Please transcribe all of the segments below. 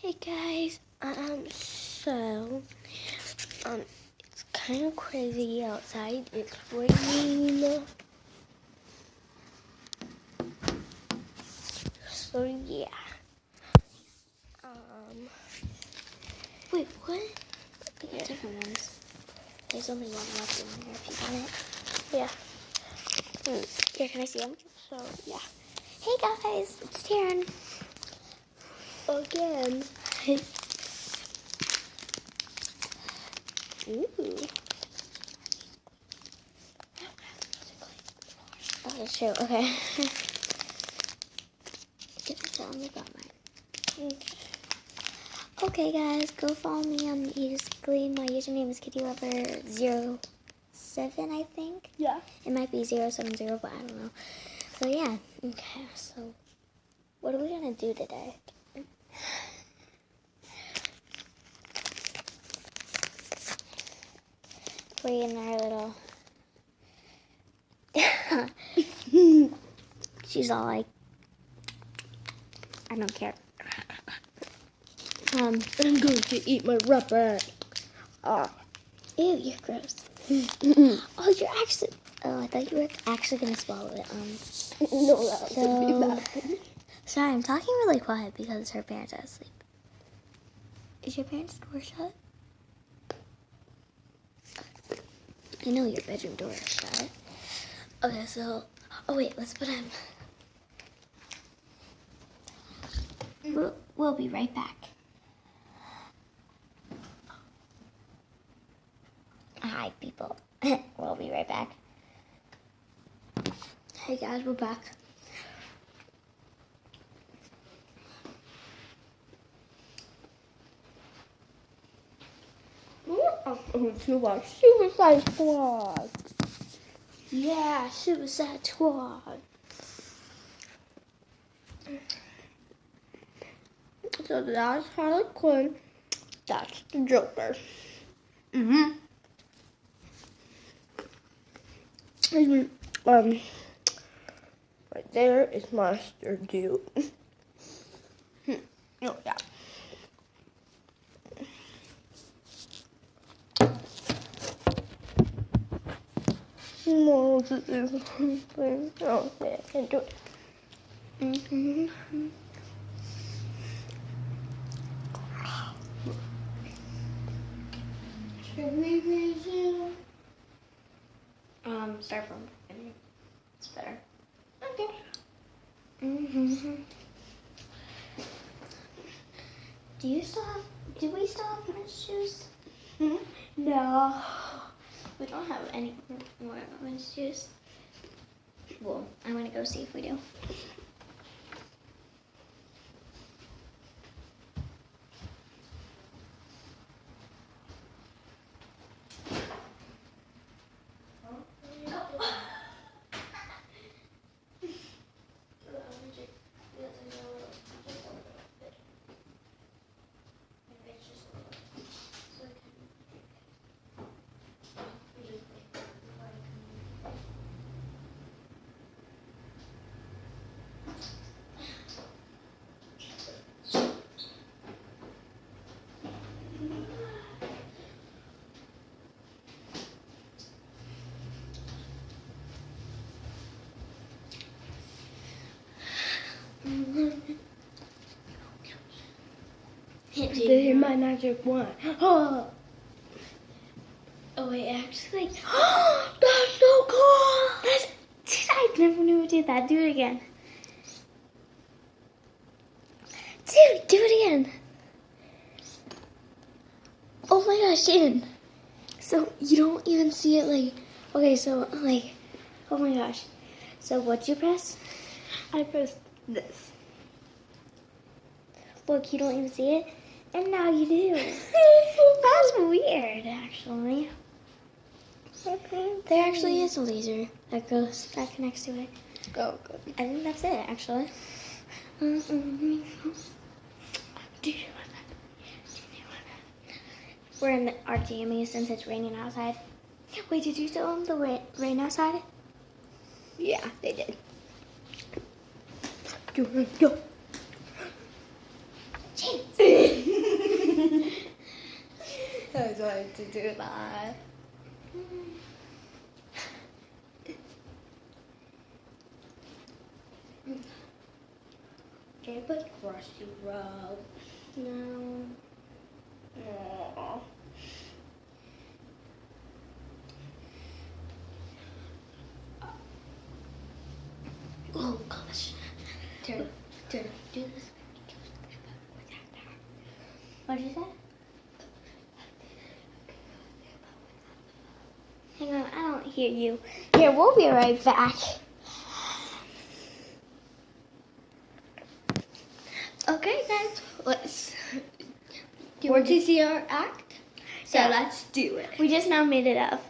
Hey guys, so, it's kind of crazy outside. It's raining. So yeah. Wait, what? Yeah, different ones. There's only one left in there if you want it. Yeah. Here, can I see them? So yeah. Hey guys, it's Taryn. Again. Ooh. Oh, that's true. Okay. Get the tell me about mine. Okay, guys, go follow me on Easily. My username is KittyLover07, I think. Yeah. It might be 070, but I don't know. So yeah. Okay. So, what are we gonna do today? We're in our little. She's all like, I don't care. I'm going to eat my rubber. Ew, you're gross. Oh, you're actually. Oh, I thought you were actually gonna swallow it. No, that would be bad. Sorry, I'm talking really quiet because her parents are asleep. Is your parents' door shut? I know your bedroom door is shut. Okay, so. Oh wait, let's put him. We'll be right back. Hi, people. We'll be right back. Hey guys, we're back. To watch Suicide Squad. Yeah, Suicide Squad. So that's Harley Quinn. That's the Joker. And, right there is Master Dude. Oh yeah. No, please. Oh, yeah, I can't do it. Should we resume? Start from the beginning. It's better. Okay. Do we still have orange juice? No. We don't have any more orange juice. Well, I'm gonna go see if we do. This is my magic wand. Oh, wait, actually, that's so cool. I never knew we did that. Do it again. Dude, do it again. Oh my gosh, Jaden. So you don't even see it like, okay, so like, oh my gosh. So what'd you press? I pressed this. Look, you don't even see it. And now you do. That's weird, actually. There actually is a laser that connects to it. Oh, good. I think that's it, actually. Do you want that? We're in our jammies since it's raining outside. Wait, did you tell them the rain outside? Yeah, they did. Go. James! going to do that. Can you put crusty rug? No. Aww. Oh gosh. Turn, Do this. What did you say? Hang on, I don't hear you. Here, we'll be right back. Okay, guys, let's you want want to see our act. So Yeah. let's do it. We just now made it up.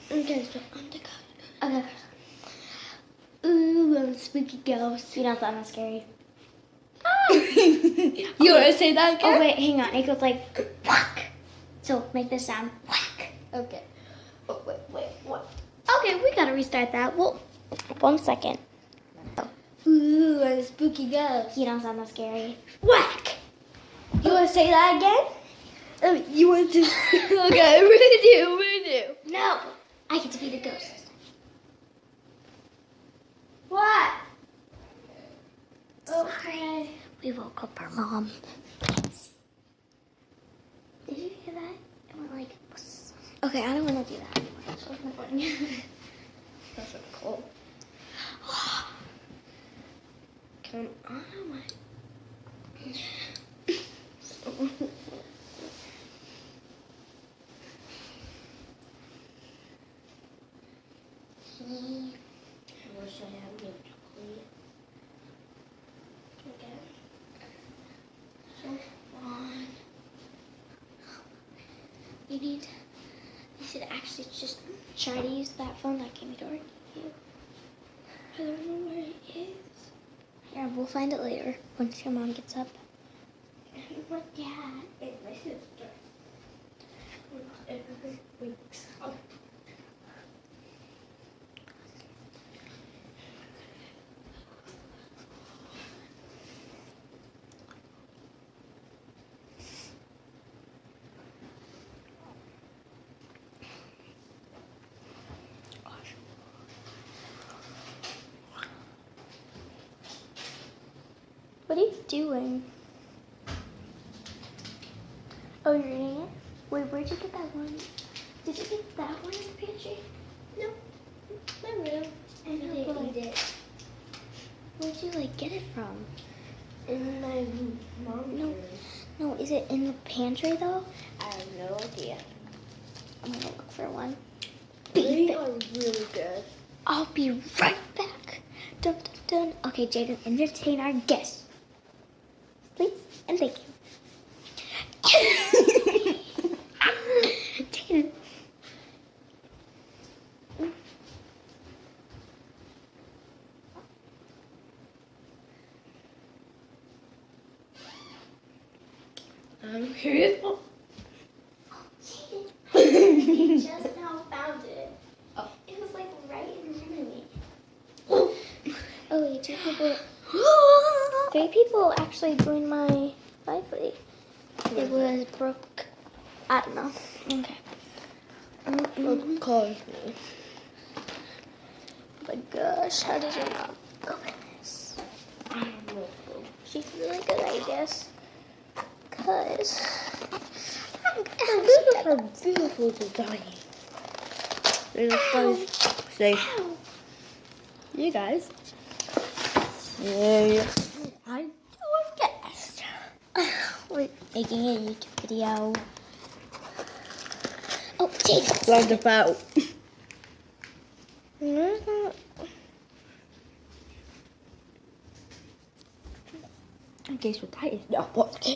Okay, so on the count. Okay. Ooh, I'm a spooky ghost. You don't sound that scary. You want to say that again? Oh wait, hang on. It goes like whack. So make this sound whack. Okay. Oh, wait, what? Okay, we gotta restart that. Well, 1 second. Ooh, I'm a spooky ghost. You don't sound that scary. Whack! You want to say that again? You want to? Okay, redo. No, I get to be the ghost. What? Okay. We woke up our mom. Did you hear that? It went like. Okay, I don't want to do that anymore. That's so cool. Come on, my. I wish I had milk chocolate. Okay. So fun. You should actually just try to use that phone that Kimmy Dora gave you. I don't know where it is. Here, we'll find it later once your mom gets up. My dad and my sister. Every week's. What are you doing? Oh, you're reading it? Wait, where'd you get that one? Did you get that one in the pantry? No, my room. And I did didn't you eat it. Where'd you like get it from? In my mom's No. room. No, is it in the pantry though? I have no idea. I'm gonna look for one. They Beep. are really good. I'll be right back. Dun dun dun. Okay, Jaden, entertain our guests. Please and thank you. Jaden. I'm curious. We just now found it. Oh. It was like right in front of me. Oh wait, three people actually joined my lively. It was Brooke. I don't know. Okay. Of course. Oh my gosh, how did you not open this? I have no clue. She's really good, I guess. Cause This is a beautiful design. There's a funny say, you guys. Yeah. I do a guest. we're making a YouTube video. Oh, Jaden. Like about. Okay, so that is not working.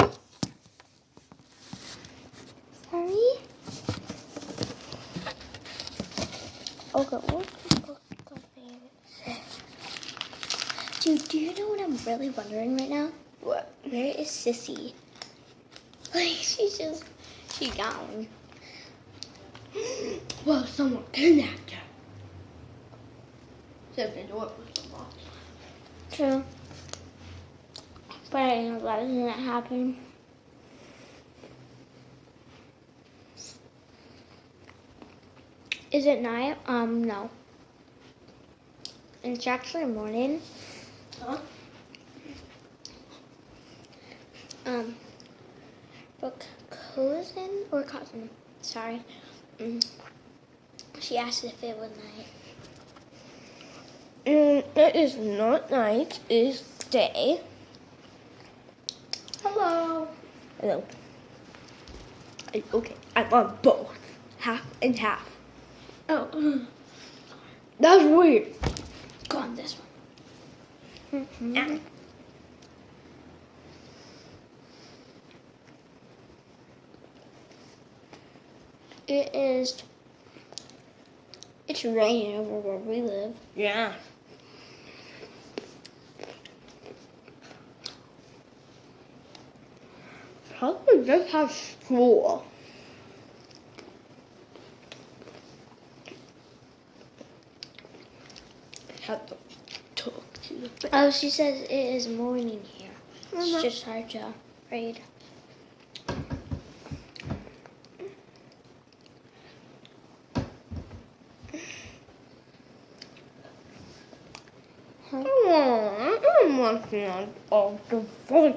Sorry. Okay, Dude, do you know what I'm really wondering right now? What? Where is Sissy? Like, she gone. Well, someone kidnapped her. So they do it with the box. True. But I know that didn't happen. Is it night? No. It's actually morning. Huh? But cousin, sorry. She asked if it was night. It is not night, it is day. Hello. Hello. Okay, I'm on both. Half and half. Oh. That's weird. Go on this one. Ah. It's raining over where we live. Yeah. Probably just have school. I have to talk to you. Oh, she says it is morning here. It's Mhm. just hard to read. I'm working on all the voice.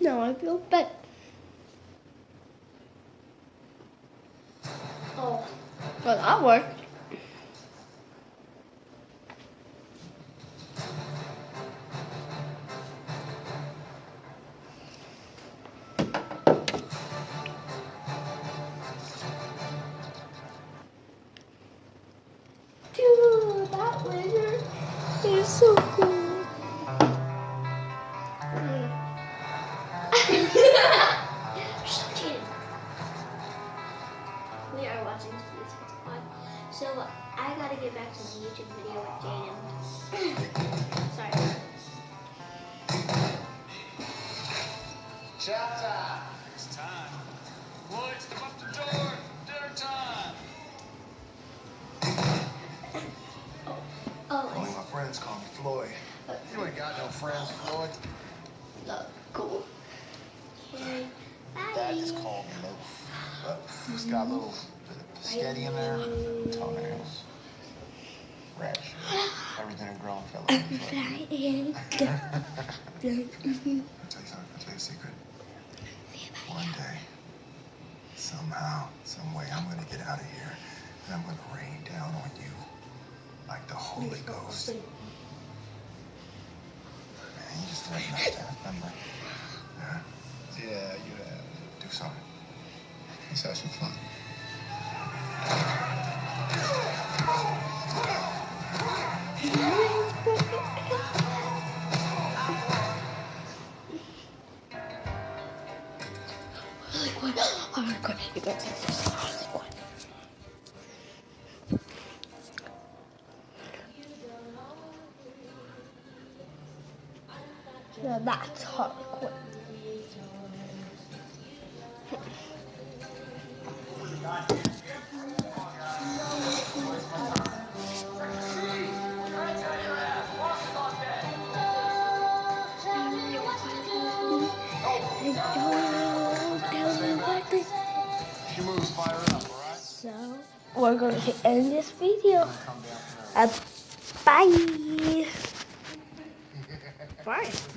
No, I feel better. Oh. Well, that worked. Dude, that laser is so cool. We are watching this pod. So I gotta get back to my YouTube video with Jaden. Sorry. Chow time. It's time. Boys, come up the door. Dinner time. Oh, Only my friends call me Floyd. You ain't got no friends, Floyd. That's cool. okay. Bye. Dad just called me Loaf. But it's got a little bit of sketty in there. Toenails. Red shirt. Everything a grown fella looks like. I'll tell you something. I'll tell you a secret. One day, somehow, some way, I'm gonna get out of here, and I'm gonna rain down on you like the Holy Ghost. Man, you just threatened us to remember. Yeah? Yeah, you have. Do something. Let's have some fun. Harlequin. You got this. Harlequin. Now that's Harlequin. She moves, fire up, all right? So we're going to end this video. Come down from there. Bye. Bye.